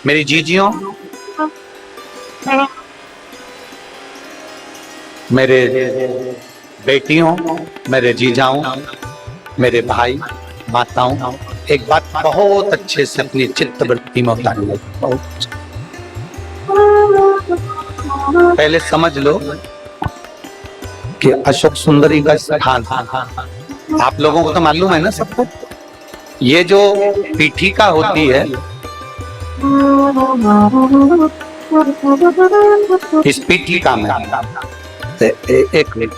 मेरी जीजियों, मेरे बेटियों, मेरे जीजाओं, मेरे भाई माताओं, एक बात बहुत अच्छे से अपनी चित्तवृत्ति में उतार लो। पहले समझ लो कि अशोक सुंदरी का स्थान, आप लोगों को तो मालूम है ना सबको, ये जो पीठिका होती है, इस पीठिका में एक मिनट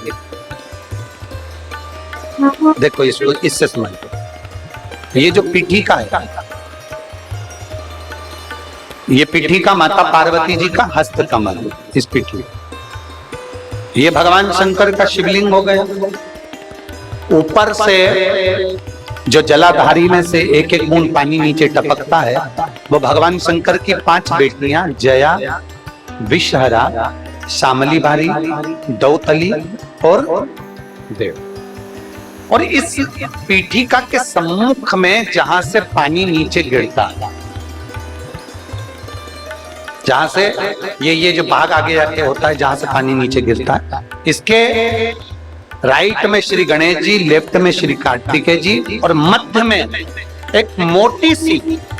देखो, इसको इससे समझ लो। ये जो पीठिका है, ये पीठिका माता पार्वती जी का हस्त कमल है। इस पीठिका, ये भगवान शंकर का शिवलिंग हो गया। ऊपर से जो जलाधारी में से एक एक बूंद पानी नीचे टपकता है, वो भगवान शंकर की 5 बेटियां जया, विषहरा, श्यामली बारी, दौतली और देव। और इस पीठिका के सम्मुख में जहां से पानी नीचे गिरता है, जहां से ये जो भाग आगे जाके होता है, जहां से पानी नीचे गिरता है, इसके राइट में श्री गणेश जी, लेफ्ट में श्री कार्तिकेय जी, और मध्य में एक मोटी सी,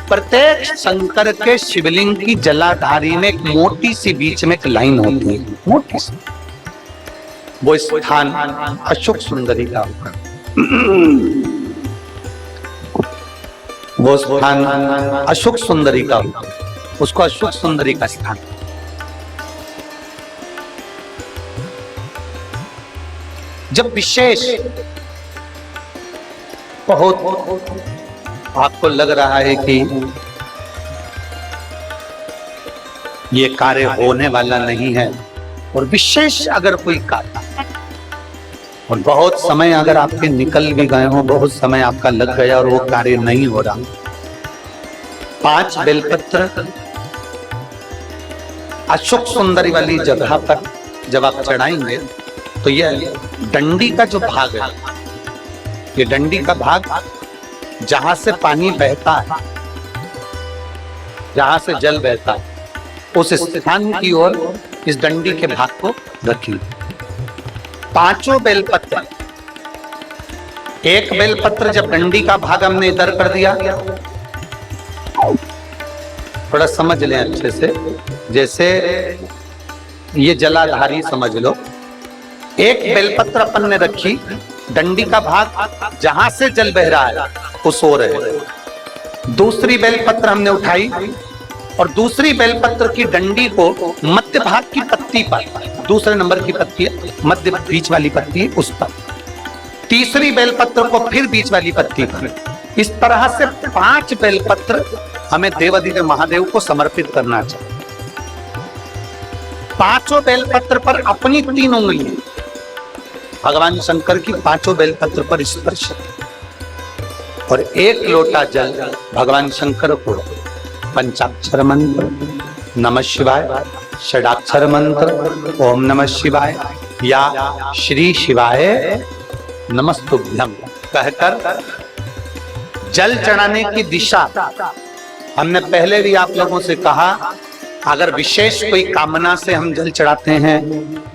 प्रत्येक शंकर के शिवलिंग की जलाधारी में एक मोटी सी बीच में एक लाइन होती है, मोटी सी। वो स्थान अशोक सुंदरी का होगा। वो स्थान अशोक सुंदरी का होगा, उसको अशोक सुंदरी का स्थान। जब विशेष बहुत आपको लग रहा है कि ये कार्य होने वाला नहीं है, और विशेष अगर कोई कार्य, और बहुत समय अगर आपके निकल भी गए हो, बहुत समय आपका लग गया और वो कार्य नहीं हो रहा, 5 बेलपत्र अशोक सुंदरी वाली जगह पर जब आप चढ़ाएंगे, तो ये डंडी का जो भाग है, ये डंडी का भाग जहां से पानी बहता है, जहां से जल बहता है, उस स्थान की ओर इस डंडी के भाग को रखिए। 5 बेलपत्र, एक बेलपत्र जब डंडी का भाग हमने इधर कर दिया, थोड़ा समझ लें अच्छे से, जैसे ये जलाधारी समझ लो, एक बेलपत्र अपन ने रखी, डंडी का भाग जहां से जल बह रहा है उस ओर है। दूसरी बेलपत्र हमने उठाई और दूसरी बेलपत्र की डंडी को मध्य भाग की पत्ती पर, दूसरे नंबर की पत्ती है, मध्य बीच वाली पत्ती है, उस पर। तीसरी बेलपत्र को फिर बीच वाली पत्ती पर। इस तरह से 5 बेलपत्र हमें देवाधिदेव महादेव को समर्पित करना चाहिए। 5 बेलपत्र पर अपनी 3 उंगली भगवान शंकर की 5 बेलपत्र पर स्पर्श, और 1 लोटा जल भगवान शंकर को पंचाक्षर मंत्र नमः शिवाय, षडाक्षर मंत्र ओम नमः शिवाय या श्री शिवाय नमस्तुभ्यम कहकर जल चढ़ाने की दिशा। हमने पहले भी आप लोगों से कहा, अगर विशेष कोई कामना से हम जल चढ़ाते हैं,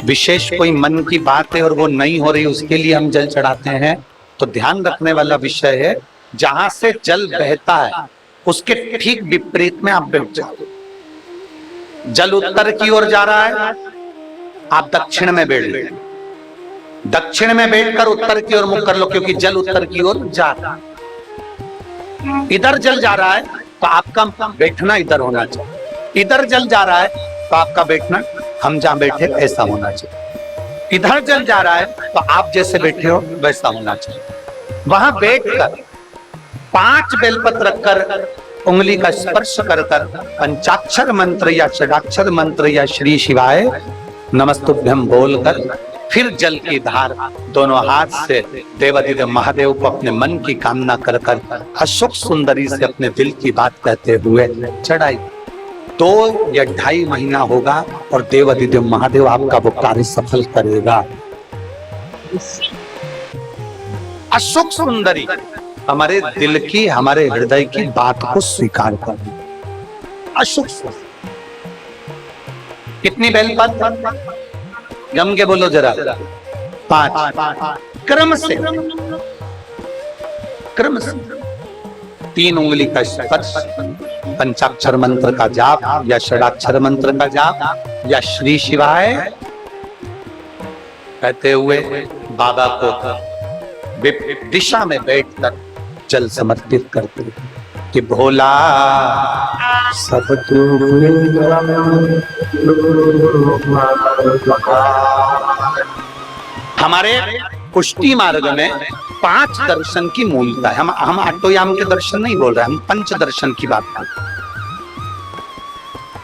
विशेष कोई मन की बात है और वो नहीं हो रही, उसके लिए हम जल चढ़ाते हैं, तो ध्यान रखने वाला विषय है, जहां से जल बहता है उसके ठीक विपरीत में आप बैठ जाओ। जल उत्तर की ओर जा रहा है, आप दक्षिण में बैठ लो। दक्षिण में बैठकर उत्तर की ओर मुख कर लो, क्योंकि जल उत्तर की ओर जा रहा है। इधर जल जा रहा है तो आपका बैठना इधर होना चाहिए, इधर जल जा रहा है तो आपका बैठना हम जहां बैठे ऐसा होना चाहिए। इधर जल जा रहा है तो आप जैसे बैठे हो वैसा होना चाहिए। वहां बैठकर 5 बेलपत्र रखकर उंगली का स्पर्श कर पंचाक्षर मंत्र या षडाक्षर मंत्र या श्री शिवाय नमस्तुभ्यम बोलकर फिर जल की धार दोनों हाथ से देवाधिदेव महादेव को अपने मन की कामना कर अशोक सुंदरी से अपने दिल की बात कहते हुए चढ़ाई। 2 या 2.5 महीना होगा और देवाधिदेव महादेव आपका वो कार्य सफल करेगा। अशोक सुंदरी हमारे दिल की, हमारे हृदय की बात को स्वीकार कर, अशुभ। कितनी बेलपत्र? जम के बोलो जरा। 5। क्रम से 3 उंगली का स्पर्श, पंचाक्षर मंत्र का जाप या षडाक्षर मंत्र का जाप या श्री शिवाय कहते हुए बाबा को दिशा में बैठकर जल समर्पित करते कि भोला सब हमारे पुष्टि मार्ग में 5 दर्शन की मूलता है। हम आटोयाम के दर्शन नहीं बोल रहे, हम पंच दर्शन की बात कर रहे हैं।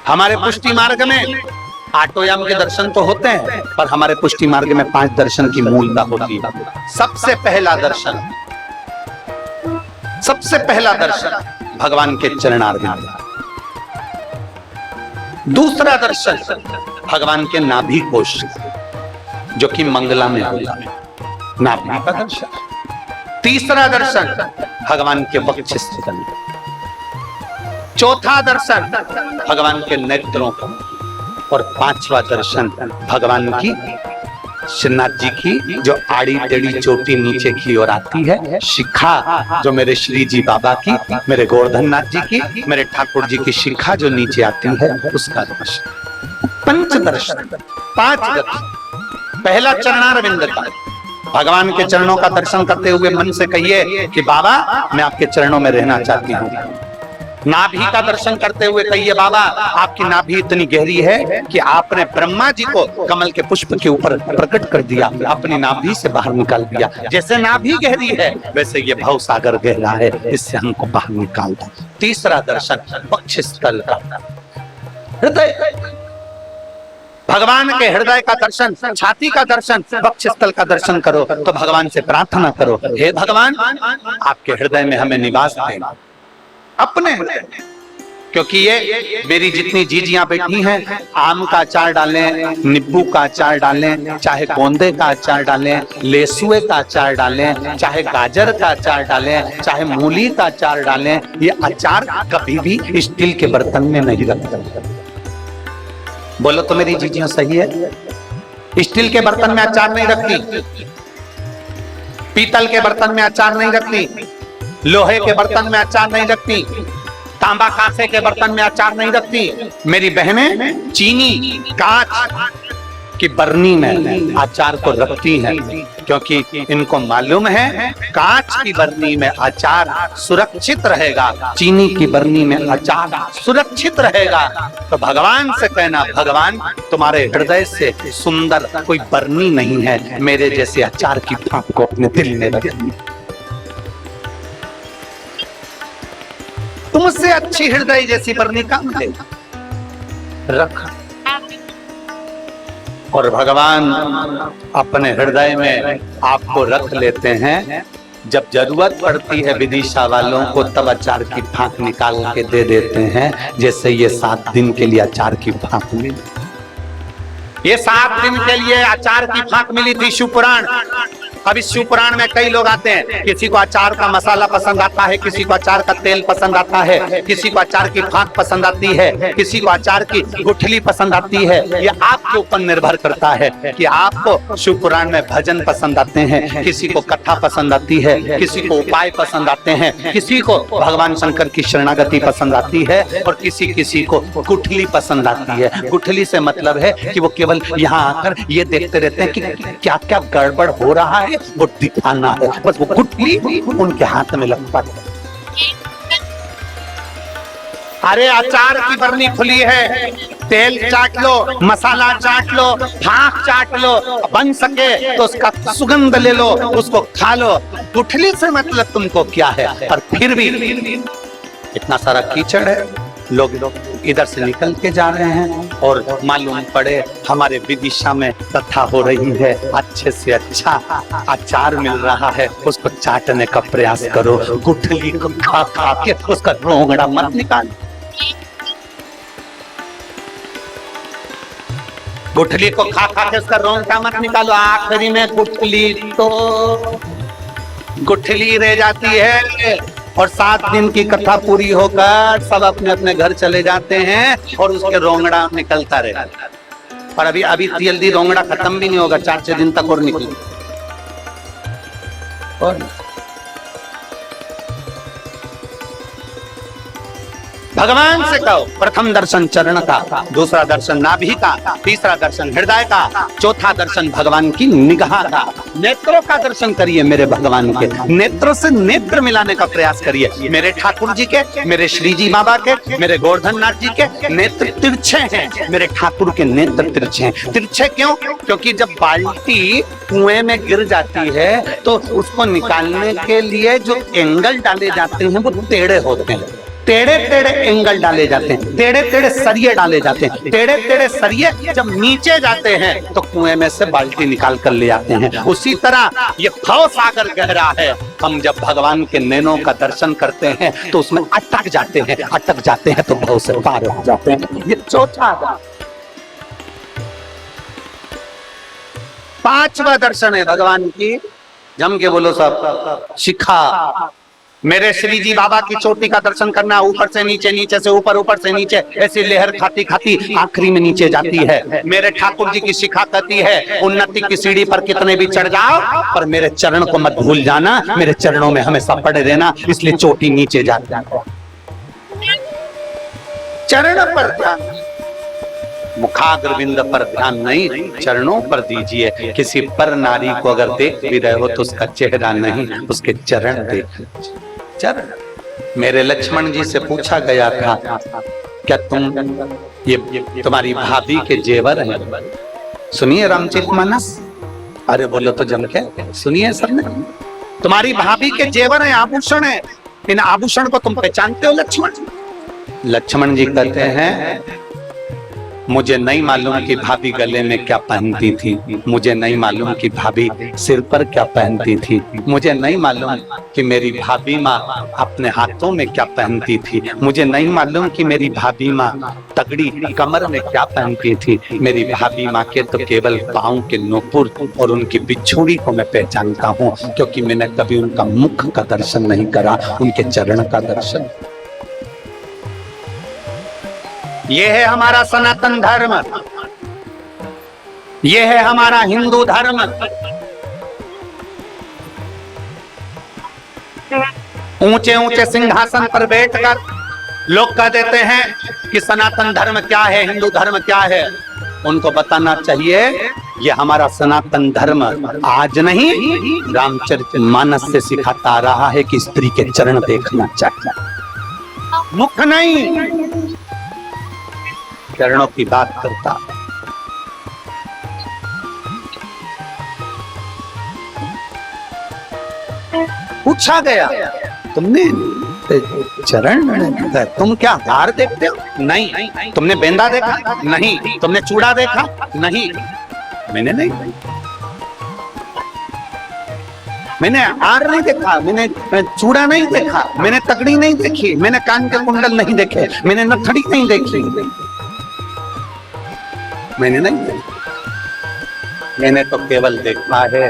हमारे पुष्टि मार्ग में आटोयाम के दर्शन तो होते हैं, पर हमारे पुष्टि मार्ग में 5 दर्शन की मूलता होती है। सबसे पहला दर्शन भगवान के चरणारविंद। दूसरा दर्शन भगवान के नाभि कोश, जो कि मंगला में होला, नाभि का दर्शन। तीसरा दर्शन भगवान के वक्षस्थल। चौथा दर्शन भगवान के नेत्रों को। और 5वां दर्शन भगवान की श्रीनाथ जी की जो आड़ी टेढ़ी चोटी नीचे की ओर आती है, शिखा जो मेरे श्री जी बाबा की, मेरे गोवर्धन नाथ जी की, मेरे ठाकुर जी की शिखा जो नीचे आती है, उसका दर्शन। 5 दर्शन। पहला चरणारविंद का, भगवान के चरणों का दर्शन करते हुए मन से कहिए कि बाबा मैं आपके चरणों में रहना चाहती हूँ। नाभि का दर्शन करते हुए कहिए बाबा आपकी नाभि इतनी गहरी है कि आपने ब्रह्मा जी को कमल के पुष्प के ऊपर प्रकट कर दिया, अपनी नाभि से बाहर निकाल दिया। जैसे नाभि गहरी है वैसे ये भव सागर गहरा है, इससे हमको बाहर निकाल दो। तीसरा दर्शन वक्षस्थल का, हृदय, भगवान के हृदय का दर्शन, छाती का दर्शन, वक्षस्थल का दर्शन करो तो भगवान से प्रार्थना करो, हे भगवान आपके हृदय में हमें निवास देना अपने, क्योंकि ये मेरी जितनी जीजियां बैठी हैं, आम का अचार डालें, नींबू का अचार डालें, चाहे गोंदे का अचार डालें, लेसुए का अचार डालें, चाहे गाजर का अचार डालें, चाहे मूली का अचार डालें, ये अचार कभी भी स्टील के बर्तन में नहीं रखते। बोलो तो मेरी जीजियां सही है? स्टील के बर्तन में अचार नहीं रखती, पीतल के बर्तन में अचार नहीं रखती, लोहे के बर्तन में अचार नहीं रखती, तांबा कांसे के बर्तन में अचार नहीं रखती। मेरी बहनें चीनी कांच की बरनी में अचार को रखती हैं, क्योंकि इनको मालूम है कांच की बरनी में अचार सुरक्षित रहेगा, चीनी की बरनी में अचार सुरक्षित रहेगा। तो भगवान से कहना, भगवान तुम्हारे हृदय से सुंदर कोई बरनी नहीं है, मेरे जैसे अचार की फांक को अपने दिल में रखें। तुमसे अच्छी हृदय जैसी बरनी का मिलेगा, रख। और भगवान अपने हृदय में आपको रख लेते हैं। जब जरूरत पड़ती है विदिशा वालों को, तब अचार की फांक निकाल के दे देते हैं। जैसे ये 7 दिन के लिए अचार की फांक मिली, ये 7 दिन के लिए अचार की फांक मिली थी शिवपुराण। अब इस शिवपुराण में कई लोग आते हैं, किसी को अचार का मसाला पसंद आता है, किसी को अचार का तेल पसंद आता है, किसी को अचार की फांक पसंद आती है, किसी को अचार की गुठली पसंद आती है। ये आपके ऊपर निर्भर करता है कि आपको शिवपुराण में भजन पसंद आते हैं, किसी को कथा पसंद आती है, किसी को उपाय पसंद आते हैं, किसी को भगवान शंकर की शरणागति पसंद आती है, और किसी को गुठली पसंद आती है। गुठली से मतलब है कि वो केवल यहाँ आकर ये देखते रहते हैं कि क्या क्या गड़बड़ हो रहा है, वो दिखाना है, बस वो गुठली उनके हाथ में लगता है। अरे अचार की बरनी खुली है, तेल चाट लो, मसाला चाट लो, फांक चाट लो, बन सके तो उसका सुगंध ले लो, उसको खा लो। गुठली से मतलब तुमको क्या है? और फिर भी इतना सारा कीचड़ है, लोग इधर से निकल के जा रहे हैं और मालूम पड़े हमारे विदिशा में कथा हो रही है, अच्छे से अच्छा अचार मिल रहा है, उसको चाटने का प्रयास करो। गुठली को खा खा के उसका रोंगड़ा मत निकाल, गुठली को खा खा के उसका रोंगटा मत निकालो। आखिरी में गुठली रह जाती है। और 7 दिन की कथा पूरी होकर सब अपने अपने घर चले जाते हैं और उसके रोंगड़ा निकलता रहता है। और अभी जल्दी रोंगड़ा खत्म भी नहीं होगा, 4-6 दिन तक और निकले। और भगवान से कहो, प्रथम दर्शन चरण का, दूसरा दर्शन नाभि का, तीसरा दर्शन हृदय का, चौथा दर्शन भगवान की निगाह का। नेत्रों का दर्शन करिए मेरे भगवान के, नेत्रों से नेत्र मिलाने का प्रयास करिए। मेरे ठाकुर जी के, मेरे श्री जी बाबा के, मेरे गोवर्धन नाथ जी के नेत्र तिरछे हैं। मेरे ठाकुर के नेत्र तिरछे हैं। तिरछे क्यों? क्योंकि जब बाल्टी कुएं में गिर जाती है तो उसको निकालने के लिए जो एंगल डाले जाते हैं वो टेढ़े होते हैं। टेढ़े टेढ़े एंगल डाले जाते हैं, टेढ़े टेढ़े सरिये डाले जाते हैं। टेढ़े टेढ़े सरिये जब नीचे जाते हैं तो कुएं में से बाल्टी निकाल कर ले आते हैं। उसी तरह ये भव सागर गहरा है। हम जब भगवान के नैनों का दर्शन करते हैं तो उसमें अटक जाते हैं तो भव से पार हो जाते हैं। ये चौथा। 5वां दर्शन है भगवान की, जम के बोलो सब, शिखा। मेरे श्री जी बाबा की चोटी का दर्शन करना, ऊपर से नीचे, नीचे से ऊपर, ऊपर से नीचे, ऐसी लहर खाती खाती आखिरी में नीचे जाती है। मेरे ठाकुर जी की शिखा कहती है, उन्नति की सीढ़ी पर कितने भी चढ़ जाओ पर मेरे चरण को मत भूल जाना, मेरे चरणों में हमेशा पड़े रहना, इसलिए चोटी नीचे जाती है। चरण पर ध्यान, मुखाग्रविंद पर ध्यान नहीं, चरणों पर दीजिए। किसी पर नारी को अगर देख भी रहे हो तो उसका चेहरा नहीं, उसके चरण देख। चरण। मेरे लक्ष्मण जी से पूछा गया था, क्या ये तुम्हारी भाभी के जेवर हैं? सुनिए रामचरितमानस। अरे बोलो तो जम के सुनिए सबने। तुम्हारी भाभी के जेवर हैं, आभूषण है। इन आभूषण को तुम पहचानते हो लक्ष्मण? लक्ष्मण जी कहते हैं, मुझे नहीं मालूम कि भाभी गले में क्या पहनती थी, मुझे नहीं मालूम कि भाभी सिर पर क्या पहनती थी, मुझे नहीं मालूम कि मेरी भाभी माँ अपने हाथों में क्या पहनती थी, मुझे नहीं मालूम कि मेरी भाभी माँ तगड़ी कमर में क्या पहनती थी। मेरी भाभी माँ के तो केवल पाँव के नूपुर और उनकी बिछुड़ी को मैं पहचानता हूँ, क्योंकि मैंने कभी उनका मुख का दर्शन नहीं करा, उनके चरण का दर्शन। ये है हमारा सनातन धर्म, ये है हमारा हिंदू धर्म। ऊंचे ऊंचे सिंहासन पर बैठकर लोग कह देते हैं कि सनातन धर्म क्या है, हिंदू धर्म क्या है। उनको बताना चाहिए ये हमारा सनातन धर्म आज नहीं, रामचरितमानस से सिखाता आ रहा है कि स्त्री के चरण देखना चाहिए, मुख नहीं। चरणों की बात करता। पूछा गया, तुमने चरण, तुम क्या हार देखते हो? नहीं। तुमने बेंदा देखा? नहीं। तुमने चूड़ा देखा? नहीं। मैंने नहीं, मैंने हार नहीं देखा, मैंने चूड़ा नहीं देखा, मैंने तकड़ी नहीं देखी, मैंने कान के कुंडल नहीं देखे, मैंने नथड़ी नहीं देखी, मैंने नहीं देखा। मैंने तो केवल देखा है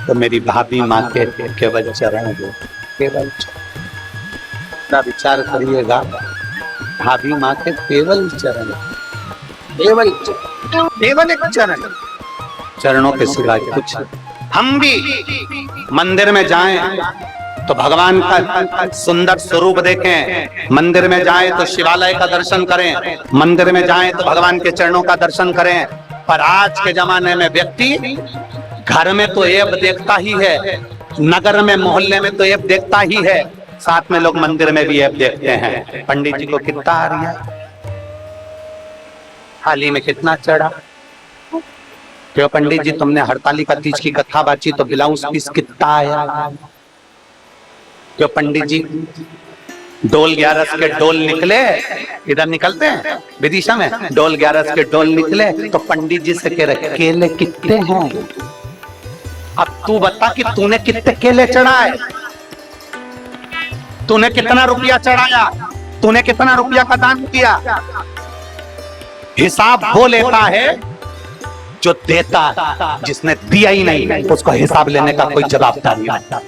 तो मेरी भाभी माँ के केवल चरण दो, केवल विचार करिएगा। भाभी माँ के केवल चरण, केवल एक चरण, चरणों के सिवाय कुछ। हम भी मंदिर में जाएं तो भगवान का सुंदर स्वरूप देखें, मंदिर में जाएं तो शिवालय का दर्शन करें, मंदिर में जाएं तो भगवान के चरणों का दर्शन करें। पर आज के जमाने में व्यक्ति घर में तो ऐब देखता ही है, नगर में मोहल्ले में तो ऐब देखता ही है, साथ में लोग मंदिर में भी ऐब देखते हैं। पंडित जी को कितना आ रही है, थाली में कितना चढ़ा। क्यों पंडित जी, तुमने हड़तालिका तीज की कथा बाची तो ब्लाउज पीस कितना आया? क्यों पंडित जी, डोल 11 के डोल निकले, इधर निकलते हैं विदिशा में, डोल 11 के डोल निकले तो पंडित जी से कह रहे केले कितने हैं? अब तू बता कि तूने कितने केले चढ़ाए, तूने कितना रुपया चढ़ाया, तूने कितना रुपया का दान किया। हिसाब वो लेता है जो देता, जिसने दिया ही नहीं उसको हिसाब लेने का कोई जवाबदारी नहीं।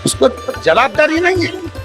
उसको जवाबदारी नहीं है।